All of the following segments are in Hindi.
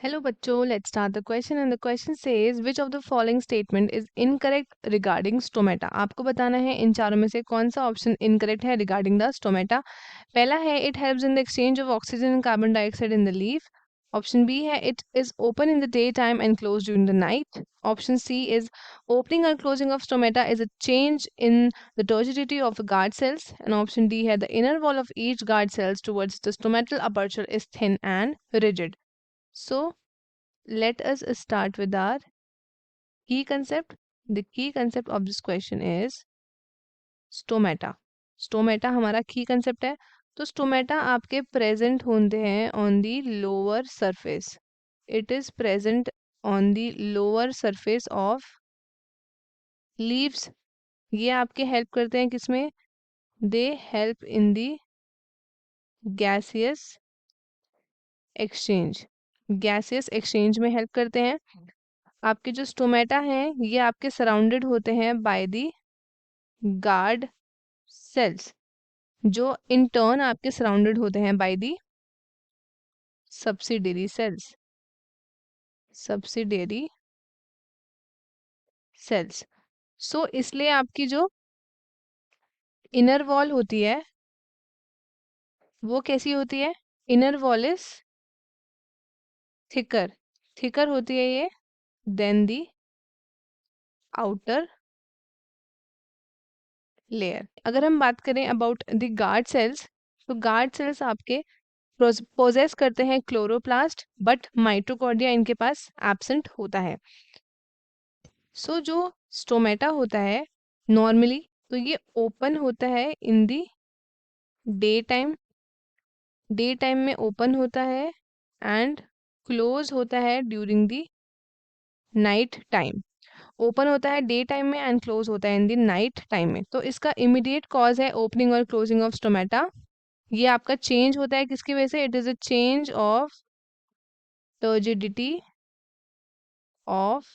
Hello बच्चों, let's start the question and the question says which of the following statement is incorrect regarding stomata। आपको बताना है इन चारों में से कौन सा ऑप्शन इनकरेक्ट है regarding the stomata। पहला है it helps in the exchange of oxygen and carbon dioxide in the leaf। Option B है it is open in the daytime and closed during the night। Option C is opening or closing of stomata is a change in the turgidity of the guard cells। and option D है the inner wall of each guard cells towards the stomatal aperture is thin and rigid। So let us start with our key concept. The key concept of this question is stomata। Stomata हमारा की कंसेप्ट है। तो स्टोमेटा आपके प्रेजेंट होते हैं on the lower surface. It is present on the lower surface of leaves. ये आपके हेल्प करते हैं किसमें? They help in the gaseous exchange. Gaseous exchange में हेल्प करते हैं। आपके जो स्टोमेटा हैं ये आपके सराउंडेड होते हैं बाय दी गार्ड सेल्स, जो इन टर्न आपके सराउंडेड होते हैं by the subsidiary cells. Subsidiary cells. So इसलिए आपकी जो इनर वॉल होती है वो कैसी होती है? Inner wall is thicker, thicker होती है ये देन दी आउटर लेयर। अगर हम बात करें अबाउट द गार्ड सेल्स, तो गार्ड सेल्स आपके पोजेस करते हैं क्लोरोप्लास्ट, बट माइटोकॉन्ड्रिया इनके पास एब्सेंट होता है। सो जो स्टोमेटा होता है नॉर्मली तो ये ओपन होता है in the day time, day time में ओपन होता है एंड क्लोज होता है during the night time. Open होता है डे टाइम में एंड क्लोज होता है इन दी नाइट टाइम में। तो इसका इमीडिएट कॉज है ओपनिंग और क्लोजिंग ऑफ स्टोमेटा। ये आपका चेंज होता है किसकी वजह से? It is a change of turgidity of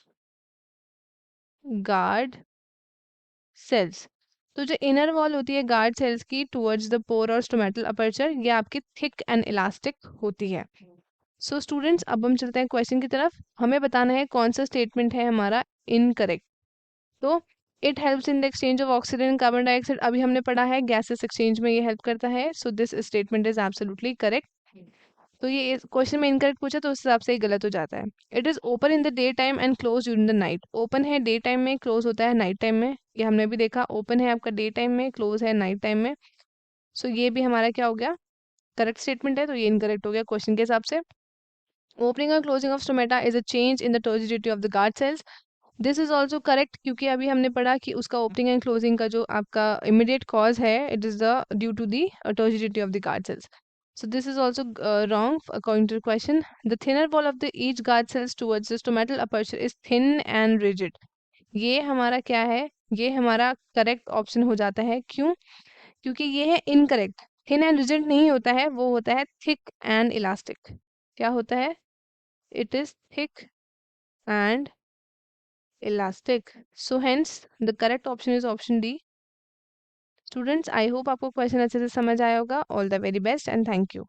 guard cells. तो जो इनर वॉल होती है गार्ड सेल्स की टुवर्ड्स द पोर और स्टोमेटल अपर्चर, ये आपकी थिक एंड इलास्टिक होती है। सो स्टूडेंट्स अब हम चलते हैं क्वेश्चन की तरफ। हमें बताना है कौन सा स्टेटमेंट है हमारा इनकरेक्ट। तो it helps in the exchange of oxygen and carbon dioxide, अभी हमने पढ़ा है गैसेस एक्सचेंज में ये हेल्प करता है। So this statement is absolutely correct. तो ये क्वेश्चन में इनकरेक्ट पूछा तो उस हिसाब से ही गलत हो जाता है। It is open in the day time and close during the night. Open है डे टाइम में, क्लोज होता है नाइट टाइम में। ये हमने भी देखा, ओपन है आपका डे टाइम में, क्लोज है नाइट टाइम में। सो ये भी हमारा क्या हो गया? करेक्ट स्टेटमेंट है। तो ये इनकरेक्ट हो गया क्वेश्चन के हिसाब से। ओपनिंग और closing of stomata is a change in the turgidity of the guard sales. This is also correct, क्योंकि अभी हमने पढ़ा कि उसका ओपनिंग एंड क्लोजिंग का जो आपका इमीडिएट कॉज है it is the due to the turgidity of the guard cells. So this is also wrong according to the question. The thinner wall of the each guard cells towards the stomatal aperture is thin and rigid. ये हमारा क्या है? ये हमारा करेक्ट ऑप्शन हो जाता है। क्यों? क्योंकि ये है इनकरेक्ट। थिन एंड रिजिड नहीं होता है, वो होता है थिक एंड इलास्टिक। क्या होता है? It is thick and elastic. So hence the correct option is option D. Students I hope आपको क्वेश्चन अच्छे से समझ आया होगा। All the very best and thank you.